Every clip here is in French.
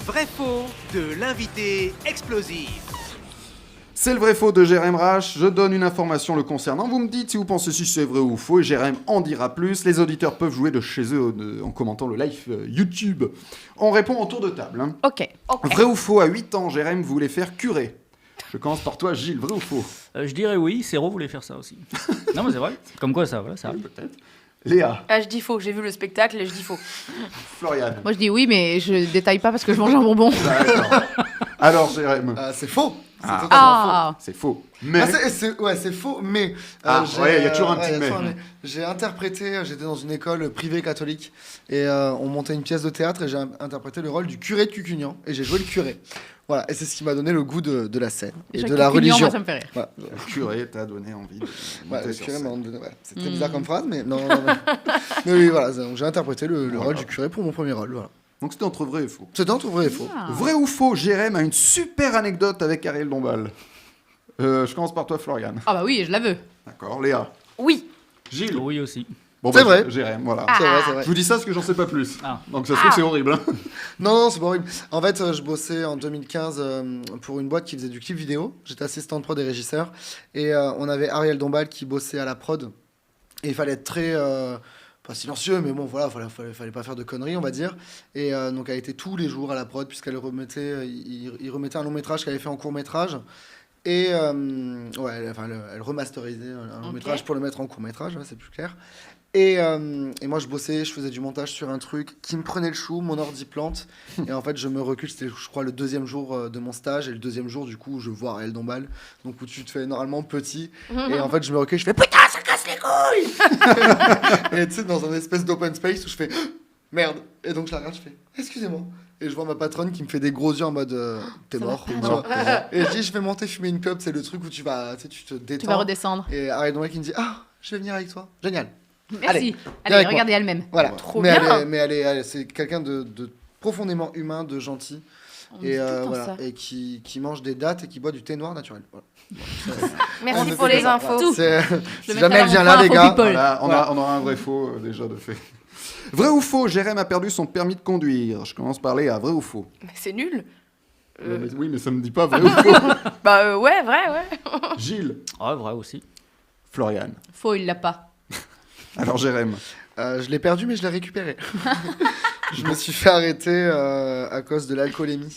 vrai-faux de l'invité explosif. C'est le vrai faux de Jérém Rache. Je donne une information le concernant. Vous me dites si vous pensez si c'est vrai ou faux et Jérém en dira plus. Les auditeurs peuvent jouer de chez eux en commentant le live YouTube. On répond au tour de table. Hein. Ok. Vrai ou faux, à 8 ans, Jérém voulait faire curé. Je commence par toi, Gilles. Vrai ou faux? Je dirais oui, Serrault voulait faire ça aussi. Non mais c'est vrai. Comme quoi ça, voilà, ça arrive. Peut-être. Léa. Ah, je dis faux, j'ai vu le spectacle et je dis faux. Florian. Moi je dis oui, mais je détaille pas parce que je mange un bonbon. Alors, Jérém. C'est faux. C'est Ah. totalement faux. Ah, C'est faux. Mais. C'est faux, mais... ouais, il y a toujours un petit mais. J'ai interprété, j'étais dans une école privée catholique, et on montait une pièce de théâtre, et j'ai interprété le rôle du curé de Cucugnan, et j'ai joué le curé. Voilà, et c'est ce qui m'a donné le goût de la scène, et de la religion. Moi, ça me fait rire. Voilà. Le curé t'a donné envie de monter Le sur curé scène. m'a donné... C'était bizarre comme phrase, mais non. Mais oui, voilà, donc j'ai interprété le rôle du curé pour mon premier rôle, voilà. Donc c'était entre vrai et faux. C'était entre vrai et faux. Ah. Vrai ou faux, Jérém a une super anecdote avec Ariel Dombal. Je commence par toi, Florian. Ah bah oui, je la veux. D'accord, Léa. Oui. Gilles. Oui aussi. Bon, C'est vrai. Jérém, voilà. Ah. C'est vrai, c'est vrai. Je vous dis ça parce que j'en sais pas plus. Ah. Donc ça se trouve, c'est horrible. Hein. Non, c'est pas horrible. En fait, je bossais en 2015 pour une boîte qui faisait du clip vidéo. J'étais assistant de prod et régisseur. Et on avait Ariel Dombal qui bossait à la prod. Et il fallait être très... pas silencieux, mais bon, voilà, fallait pas faire de conneries, on va dire. Et donc, elle était tous les jours à la prod, puisqu'elle remettait... il remettait un long métrage qu'elle avait fait en court métrage. Et elle remasterisait un long métrage pour le mettre en court métrage, c'est plus clair. Et moi, je bossais, je faisais du montage sur un truc qui me prenait le chou, mon ordi plante. Et en fait, je me recule, c'était, je crois, le deuxième jour de mon stage. Et le deuxième jour, du coup, je vois Ariel Dombal. Donc, où tu te fais normalement petit. Et en fait, je me recule, je fais putain, ça casse les couilles. Et tu sais, dans un espèce d'open space où je fais merde. Et donc, je la regarde, je fais excusez-moi. Et je vois ma patronne qui me fait des gros yeux en mode t'es mort. Tu vois. Et je dis, je vais monter fumer une clope, c'est le truc où tu vas, tu sais, tu te détends. Tu vas redescendre. Et Ariel Dombal qui me dit, ah, je vais venir avec toi. Génial. Merci. Allez, Allez, regardez elle-même. Voilà. Trop mais bien. elle est, c'est quelqu'un de profondément humain, de gentil. On dit Et, tout le temps voilà, ça. et qui mange des dattes et qui boit du thé noir naturel. Voilà. Merci On pour fait les ça. infos. Tout. C'est- Je si le jamais mettrai elle vient dans là, mon les coin, gars. Info People. Voilà, Voilà. on aura un vrai faux déjà de fait. Vrai ou faux, Jérém a perdu son permis de conduire. Je commence par Léa. Vrai ou faux? Mais c'est nul. Oui, mais ça me dit pas vrai ou faux. Ouais, vrai, ouais. Gilles. Ah, vrai aussi. Florian. Faux, il l'a pas. Alors, Jérém. Je l'ai perdu, mais je l'ai récupéré. Je me suis fait arrêter à cause de l'alcoolémie.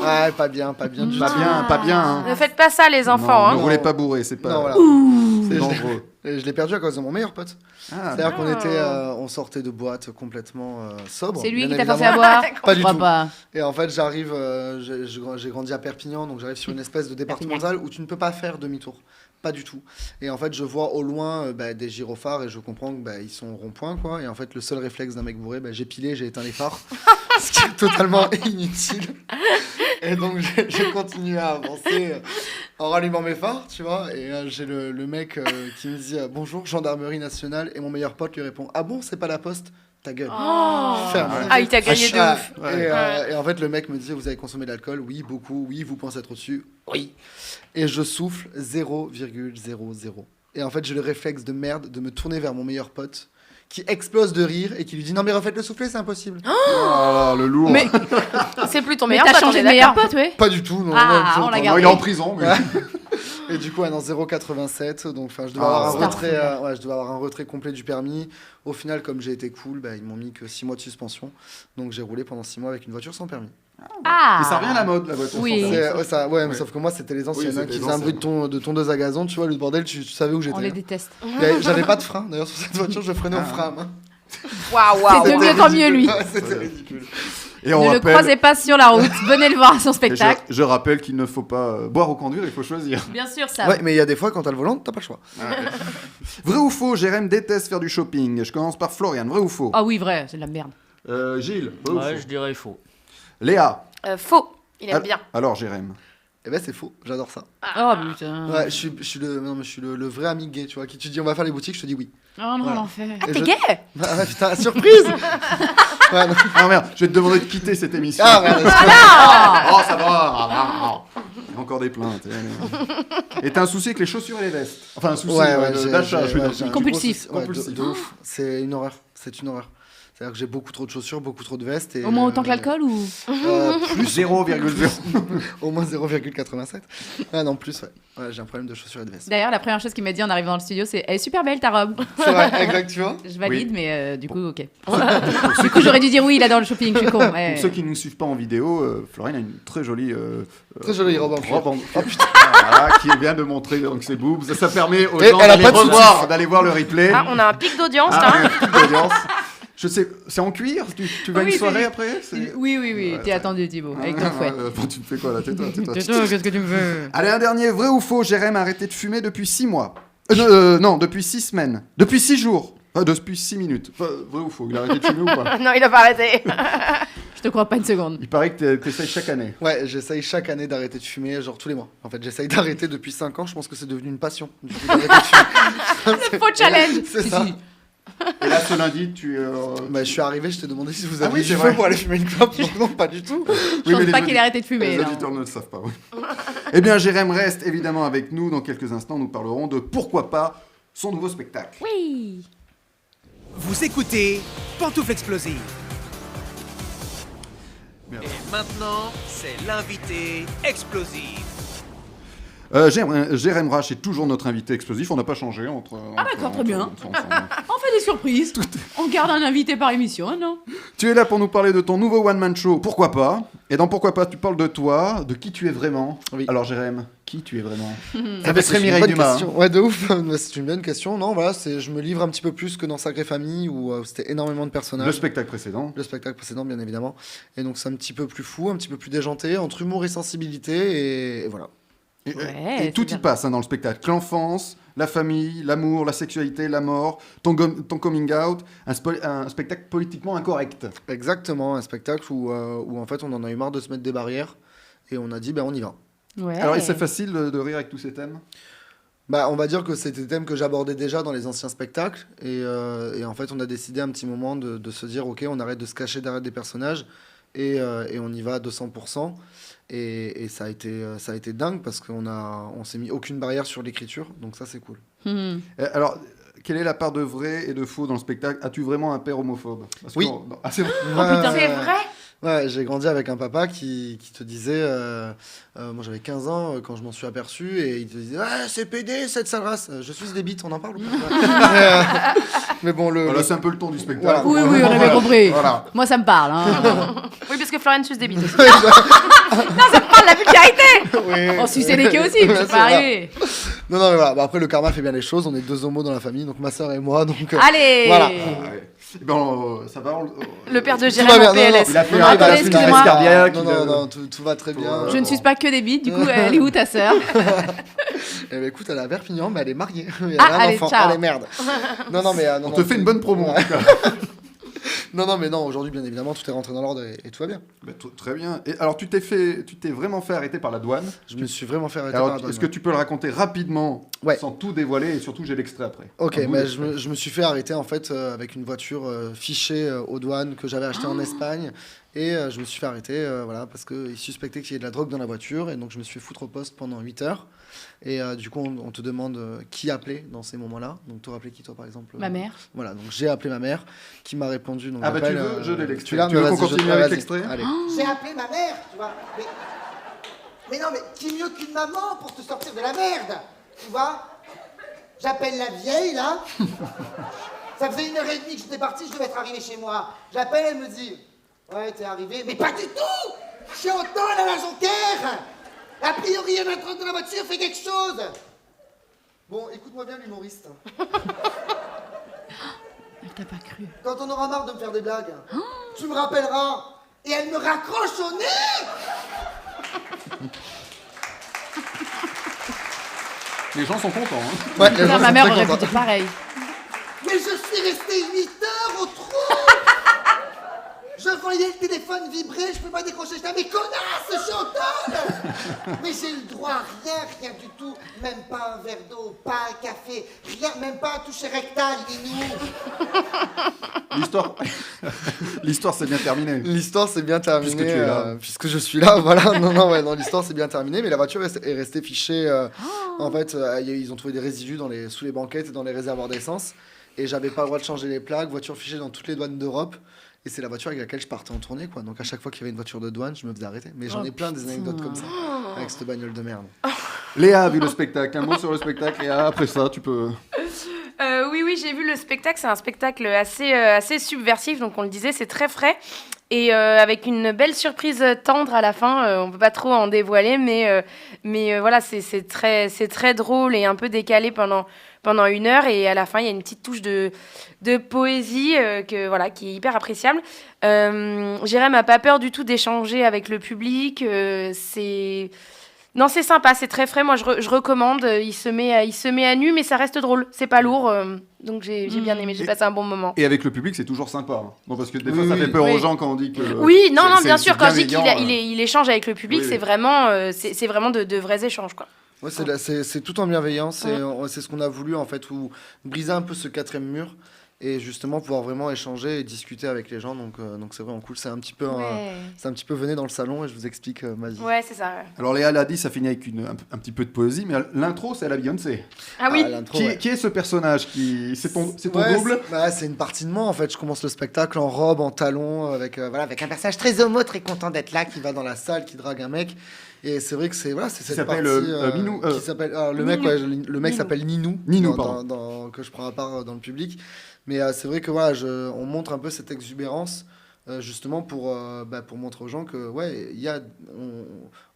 Ah, pas bien du tout. Pas bien. Hein. Ne faites pas ça, les enfants. Non, ne Hein. roulez pas bourré, c'est pas. Non, voilà. C'est Et je l'ai- dangereux. Et je l'ai perdu à cause de mon meilleur pote. Ah, C'est-à-dire qu'on était, on sortait de boîte complètement sobre. C'est lui bien qui t'a forcé évidemment. à boire. Pas Je du crois tout. pas. Et en fait, j'arrive, j'ai grandi à Perpignan, donc j'arrive sur une espèce de départementale où tu ne peux pas faire demi-tour. Pas du tout. Et en fait, je vois au loin des gyrophares et je comprends que ils sont rond-point, quoi. Et en fait, le seul réflexe d'un mec bourré, j'ai pilé, j'ai éteint les phares. Ce qui est totalement inutile. Et donc, j'ai continué à avancer en rallumant mes phares, tu vois. Et j'ai le mec qui me dit bonjour, gendarmerie nationale. Et mon meilleur pote lui répond ah bon, c'est pas la poste? Ta gueule. Ferme. Ah, il t'a gagné de Ah, ouf. et en fait, le mec me dit vous avez consommé de l'alcool? Oui, beaucoup. Oui, vous pensez être au-dessus? Oui. Et je souffle 0,00. Et en fait, j'ai le réflexe de merde de me tourner vers mon meilleur pote qui explose de rire et qui lui dit non mais refaites le souffler, c'est impossible. Ah, le lourd. Mais c'est plus ton Mais meilleur t'as pote, on changé est de meilleur d'accord. pote, ouais. Pas du tout. Non, Ah, non, on l'a non, Non, gardé. il est en prison. Mais... Et du coup, dans 0,87, donc je devais Ah, avoir un c'est retrait, je devais avoir un retrait complet du permis. Au final, comme j'ai été cool, ils m'ont mis que 6 mois de suspension. Donc j'ai roulé pendant 6 mois avec une voiture sans permis. Ah. Mais ça revient à la mode, la voiture. Oui. sans permis. Mais Oui. sauf que moi, c'était les anciennes Oui, hein, c'était qui les faisaient un bruit de tondeuse à gazon. Tu vois, le bordel, tu savais où On j'étais. les hein. déteste. J'avais pas de frein. D'ailleurs, sur cette voiture, je freinais au frein. Hein. Waouh. C'est de mieux en mieux, lui. Ouais, c'était ridicule. Et on Ne le rappelle... croisez pas sur la route. Venez le voir à son et spectacle. je rappelle qu'il ne faut pas boire ou conduire, il faut choisir. Bien sûr, ça. Ouais, mais il y a des fois, quand t'as le volant, t'as pas le choix. Vrai ou faux, Jérém déteste faire du shopping. Je commence par Florian. Vrai ou faux? Ah oui, vrai, c'est de la merde. Gilles. Vrai ou Ouais, faux? je dirais faux. Léa. Faux. Il aime bien. Alors, Jérém. Eh ben, c'est faux. J'adore ça. Oh putain. Ouais, je suis le vrai ami gay, tu vois, qui tu dis on va faire les boutiques, je te dis oui. Oh non, Voilà. l'enfer. Et T'es je- gay? Bah, putain, surprise. Ouais, non. Ah merde, je vais te demander de quitter cette émission. Ah, merde. Oh, ça va. Il y a encore des plaintes. Et t'as un souci avec les chaussures et les vestes. Enfin, un souci d'achat, je veux dire. j'ai un Compulsif. gros souci. Ouais, Compulsif. de ouf. C'est une horreur. C'est une horreur. C'est-à-dire que j'ai beaucoup trop de chaussures, beaucoup trop de vestes. Et, Au moins autant que l'alcool ou Plus 0,0. Au moins 0,87. Ah non, plus, ouais. Ouais, j'ai un problème de chaussures et de vestes. D'ailleurs, la première chose qu'il m'a dit en arrivant dans le studio, c'est elle est super belle ta robe. C'est vrai, exact, tu vois. Je valide, Oui. mais du coup, ok. Du coup, j'aurais dû dire oui, il adore le shopping, je suis con. Ouais. Pour ceux qui ne nous suivent pas en vidéo, Florine a une très jolie Très jolie robe en cuir. Oh putain, voilà, qui vient de montrer donc ses boobs. Ça permet aux Et gens elle a d'aller pas de revoir, d'aller voir le replay. Ah, on a un pic d'audience Ah, là. oui, petite audience. Je sais, c'est en cuir. Tu vas à Oui, une soirée c'est- après Oui, Ouais, t'es attendu, Thibaut, avec ton fouet. Bon, tu me fais quoi là? Tais-toi. Qu'est-ce que tu me veux? Allez, un dernier, vrai ou faux? Jérém a arrêté de fumer depuis 6 mois. Non, depuis 6 semaines. Depuis 6 jours. Depuis 6 minutes. Enfin, vrai ou faux? Il a arrêté de fumer ou pas? Non, il a pas arrêté. Je te crois pas une seconde. Il paraît que t'essayes chaque année. Ouais, j'essaye chaque année d'arrêter de fumer, genre tous les mois. En fait, j'essaye d'arrêter depuis 5 ans. Je pense que c'est devenu une passion. Du coup, d'arrêter de fumer. Faux challenge. C'est ça. Et là, ce lundi, tu. Bah, je suis arrivé, je t'ai demandé si vous Ah aviez oui, du c'est feu vrai. pour aller fumer une clope. Donc non, pas du tout. Je pense pas qu'il ait arrêté de fumer. Les non. auditeurs ne le savent pas, oui. Eh bien, Jérém reste évidemment avec nous. Dans quelques instants, nous parlerons de pourquoi pas son nouveau spectacle. Oui. Vous écoutez Pantoufle Explosive. Merci. Et maintenant, c'est l'invité explosif. Jérém Rache est toujours notre invité explosif. On n'a pas changé entre. Ah, d'accord, très bien. entre- On fait des surprises. On garde un invité par émission, non? Tu es là pour nous parler de ton nouveau one-man show. Pourquoi pas? Et dans Pourquoi pas, tu parles de toi, de qui tu es vraiment. Oui. Alors, Jérém, qui tu es vraiment? Ça fait très Mireille Dumas. Ouais, de ouf. C'est une bonne question. Non, voilà, je me livre un petit peu plus que dans Sacrée Famille où c'était énormément de personnages. Le spectacle précédent. Le spectacle précédent, bien évidemment. Et donc, c'est un petit peu plus fou, un petit peu plus déjanté, entre humour et sensibilité. Et voilà. Et, Ouais, et c'est tout y bien. passe dans le spectacle. L'enfance, la famille, l'amour, la sexualité, la mort, ton coming out, un spectacle politiquement incorrect. Exactement, un spectacle où en fait, on en a eu marre de se mettre des barrières. Et on a dit, ben, on y va. Ouais. Alors, c'est facile de rire avec tous ces thèmes? Bah, on va dire que c'était des thèmes que j'abordais déjà dans les anciens spectacles. Et en fait, on a décidé un petit moment de se dire, ok, on arrête de se cacher derrière des personnages et on y va à 200%. Et ça a été dingue parce on s'est mis aucune barrière sur l'écriture. Donc ça, c'est cool. Alors, quelle est la part de vrai et de faux dans le spectacle? As-tu vraiment un père homophobe? Parce que Oui. non. Ah, c'est vrai. putain. C'est vrai. Ouais, j'ai grandi avec un papa qui te disait, moi j'avais 15 ans quand je m'en suis aperçu, et il te disait, ah, c'est PD cette sale race. Je suis des bites, on en parle ou pas? Mais bon, Voilà, c'est un peu le ton du spectacle. Voilà. Oui, on avait Voilà. compris. Voilà. Moi, ça me parle. Hein. Oui, parce que Florian suce des bites. Parle la vulgarité. Oui. On suçait les queues aussi, Ouais, c'est c'est pas vrai. arrivé. Non, mais voilà. Bah, après, le karma fait bien les choses. On est 2 homos dans la famille, donc ma soeur et moi. Donc, Allez. Voilà. Ah, ouais. Eh ben, ça va. Le père de va Jérém bien, en non, non. PLS. Il a fait Non, un il va il a la fait une finir. crise cardiaque. non, il a- non, tout va très bien. Je ne suis pas que des bites, du coup, elle est où ta sœur? Eh ben, écoute, elle est à Perpignan, mais elle est mariée. Elle Ah, a un allez, enfant. ciao. Allez, merde. Non, mais non, On non, te fait une bonne promo, en Ouais. tout cas. Non, mais non, aujourd'hui, bien évidemment, tout est rentré dans l'ordre et tout va bien. Bah, très bien. Et alors, tu t'es vraiment fait arrêter par la douane. Je me suis vraiment fait arrêter Alors, par la douane, est-ce que tu peux le raconter rapidement, Ouais. sans tout dévoiler, et surtout, j'ai l'extrait après. Ok, Un bout mais d'extrait. je me suis fait arrêter en fait avec une voiture fichée aux douanes que j'avais achetée en Espagne, et je me suis fait arrêter voilà, parce qu'ils suspectaient qu'il y ait de la drogue dans la voiture, et donc je me suis fait foutre au poste pendant 8 heures. Et du coup, on te demande qui appeler dans ces moments-là. Donc, tu rappelé qui, toi, par exemple? Ma mère. Voilà, donc j'ai appelé ma mère qui m'a répondu. Donc Ah bah, tu j'appelle, veux, je l'ai l'extrait. tu l'as, Tu veux mais qu'on vas-y, continue avec l'extrait? Allez. J'ai appelé ma mère, tu vois. Mais non, mais qui mieux qu'une maman pour te sortir de la merde, tu vois? J'appelle la vieille, là. Ça faisait 1h30 que j'étais parti, je devais être arrivé chez moi. J'appelle, elle me dit, ouais, t'es arrivé. Mais pas du tout. Je suis en temps, à la Jonquière. A priori, il y en a un truc dans la voiture, fais quelque chose. Bon, écoute-moi bien, l'humoriste. Elle t'a pas cru. Quand on aura marre de me faire des blagues, tu me rappelleras. Et elle me raccroche au nez. Les gens sont contents. Hein. Ouais, les gens Putain, sont ma mère très aurait contents. pu dire pareil. Mais je suis resté 8 heures au trou. Je voyais le téléphone vibrer, je peux pas décrocher. J'étais, mais connasse, je suis au top. Mais j'ai le droit à rien du tout. Même pas un verre d'eau, pas un café, rien, même pas un toucher rectal, Ninou. L'histoire s'est bien terminée. L'histoire s'est bien terminée. Puisque tu es là. Puisque je suis là, voilà. Non, l'histoire s'est bien terminée, mais la voiture est restée fichée. En fait, ils ont trouvé des résidus sous les banquettes et dans les réservoirs d'essence. Et j'avais pas le droit de changer les plaques, voiture fichée dans toutes les douanes d'Europe. Et c'est la voiture avec laquelle je partais en tournée, quoi. Donc à chaque fois qu'il y avait une voiture de douane, je me faisais arrêter. Mais j'en ai plein des anecdotes comme ça, avec cette bagnole de merde. Léa a vu le spectacle. Un mot sur le spectacle, Léa. Après ça, tu peux. Oui, j'ai vu le spectacle. C'est un spectacle assez subversif, donc on le disait, c'est très frais. Et avec une belle surprise tendre à la fin. On peut pas trop en dévoiler, mais voilà, c'est très drôle et un peu décalé pendant 1 heure. Et à la fin, il y a une petite touche de poésie qui est hyper appréciable. Jérém n'a pas peur du tout d'échanger avec le public. Non, c'est sympa, c'est très frais. Moi, je recommande. Il se met à nu, mais ça reste drôle. C'est pas lourd. Donc, j'ai bien aimé. J'ai passé un bon moment. Et avec le public, c'est toujours sympa. Hein. Bon, parce que des fois, ça fait peur aux gens quand on dit que. Oui, non, bien sûr. Quand je dis bienveillant, qu'il échange avec le public, c'est vraiment de vrais échanges, quoi. Ouais, c'est tout en bienveillance. C'est ce qu'on a voulu, en fait, briser un peu ce 4e mur. Et justement pouvoir vraiment échanger et discuter avec les gens, donc c'est vraiment cool. C'est un petit peu venez dans le salon et je vous explique ma vie. Ouais, c'est ça. Ouais. Alors Léa l'a dit, ça finit avec un petit peu de poésie, mais l'intro c'est à la Beyoncé. Ah oui. Qui est ce personnage c'est ton double? C'est une partie de moi en fait. Je commence le spectacle en robe, en talons, avec Avec un personnage très homo, très content d'être là. qui va dans la salle, qui drague un mec. Et c'est vrai que c'est cette s'appelle, partie Minou, qui s'appelle le mec s'appelle Ninou. Ninou, que je prends à part dans le public. Mais c'est vrai que on montre un peu cette exubérance justement pour montrer aux gens que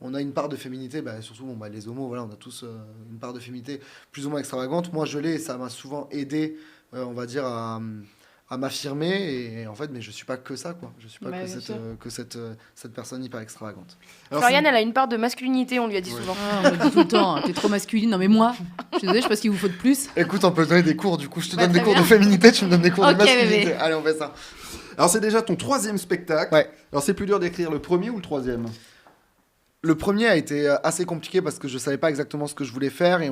on a une part de féminité, surtout les homos, voilà, on a tous une part de féminité plus ou moins extravagante. Moi je l'ai et ça m'a souvent aidé on va dire à m'affirmer et en fait mais je suis pas que ça quoi, je suis pas que cette personne hyper extravagante. Alors, Floriane elle a une part de masculinité, on lui a dit souvent. On me dit tout le temps, t'es trop masculine. Non mais moi, je suis désolée, je sais pas ce qu'il vous faut de plus. Écoute, on peut donner des cours, du coup je te donne des cours de féminité, tu me donnes des cours de masculinité. Bébé. Allez, on fait ça. Alors c'est déjà ton 3e spectacle. Ouais. Alors c'est plus dur d'écrire le premier ou le 3e? Le premier a été assez compliqué parce que je savais pas exactement ce que je voulais faire et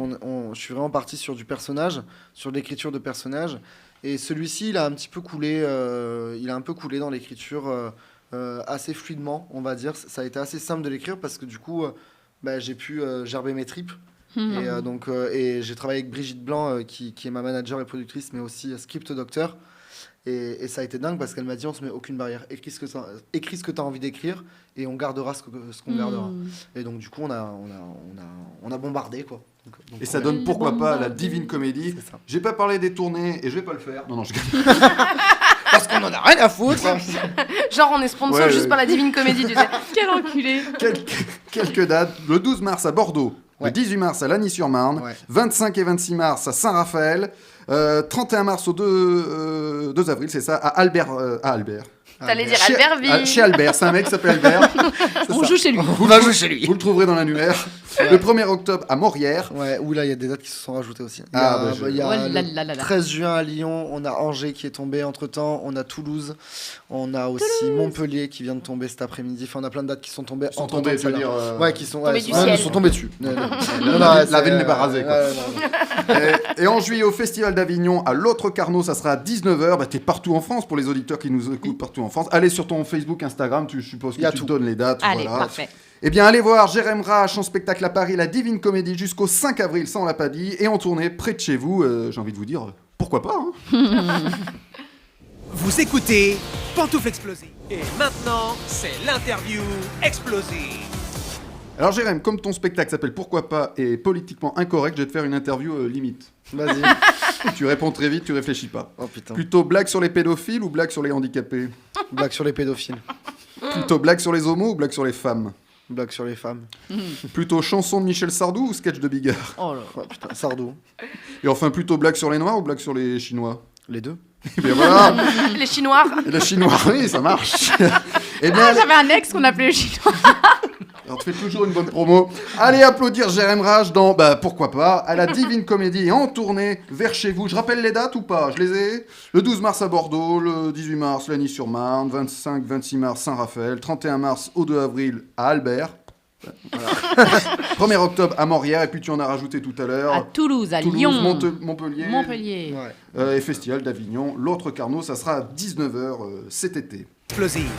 je suis vraiment parti sur du personnage, sur l'écriture de personnage. Et celui-ci, il a un peu coulé dans l'écriture assez fluidement, on va dire. Ça a été assez simple de l'écrire parce que du coup, j'ai pu gerber mes tripes. Et j'ai travaillé avec Brigitte Blanc, qui est ma manager et productrice, mais aussi script docteur. Et ça a été dingue parce qu'elle m'a dit on se met aucune barrière. Écris ce que tu as envie d'écrire et on gardera ce qu'on gardera. Et donc du coup, on a bombardé quoi. Et ça donne pourquoi pas la Divine Comédie. J'ai pas parlé des tournées et je vais pas le faire. Non, je gagne. Parce qu'on en a rien à foutre. Genre on est sponsor juste par la Divine Comédie, tu sais. Quel enculé. Quelques dates. Le 12 mars à Bordeaux. Le 18 mars à Lagny-sur-Marne. 25 et 26 mars à Saint-Raphaël. 31 mars au 2 avril, c'est ça, à Albert. T'allais dire Albertville. Chez Albert, c'est un mec qui s'appelle Albert. On joue chez lui. On va jouer chez lui. Vous le trouverez dans l'annuaire. Le 1er octobre à Morières. Ouais, où là, il y a des dates qui se sont rajoutées aussi. Il y a le 13 juin à Lyon, on a Angers qui est tombé entre-temps, on a Toulouse, on a aussi Montpellier qui vient de tomber cet après-midi. Enfin, on a plein de dates qui sont tombées. Sont tombées, c'est-à-dire... qui sont tombées dessus. La ville n'est pas rasée, quoi. Et en juillet, au Festival d'Avignon, à l'autre Carnot, ça sera à 19h. T'es partout en France, pour les auditeurs qui nous écoutent partout en France. Allez sur ton Facebook, Instagram, je suppose que tu donnes les dates. Allez, voilà. parfait. Eh bien, allez voir Jérém Rache en spectacle à Paris, la Divine Comédie, jusqu'au 5 avril, ça on l'a pas dit, et en tournée près de chez vous. J'ai envie de vous dire, pourquoi pas, hein. Vous écoutez Pantoufle Explosive. Et maintenant, c'est l'interview explosive. Alors Jérém, comme ton spectacle s'appelle Pourquoi pas et politiquement incorrect, je vais te faire une interview limite. Vas-y. Tu réponds très vite, tu réfléchis pas. Oh putain. Plutôt blague sur les pédophiles ou blague sur les handicapés? Blague sur les pédophiles. Plutôt blague sur les homos ou blague sur les femmes? Blague sur les femmes. Plutôt chanson de Michel Sardou ou sketch de Bigard? Oh là. Oh putain, Sardou. Et enfin, plutôt blague sur les noirs ou blague sur les chinois? Les deux. Et bien voilà. Les Chinois. Et la chinois, oui, ça marche. Eh bien, J'avais un ex qu'on appelait le chinois. on te fait toujours une bonne promo. Allez applaudir Jérém Rache dans pourquoi pas, à la Divine Comédie en tournée vers chez vous. Je rappelle les dates ou pas? Je les ai. Le 12 mars à Bordeaux, le 18 mars Lagny-sur-Marne, 25-26 mars Saint-Raphaël, 31 mars au 2 avril à Albert. Voilà. 1er octobre à Morières, et puis tu en as rajouté tout à l'heure. À Toulouse, à Lyon. Montpellier. Ouais. Et Festival d'Avignon. L'autre Carnot, ça sera à 19h cet été. Explosive.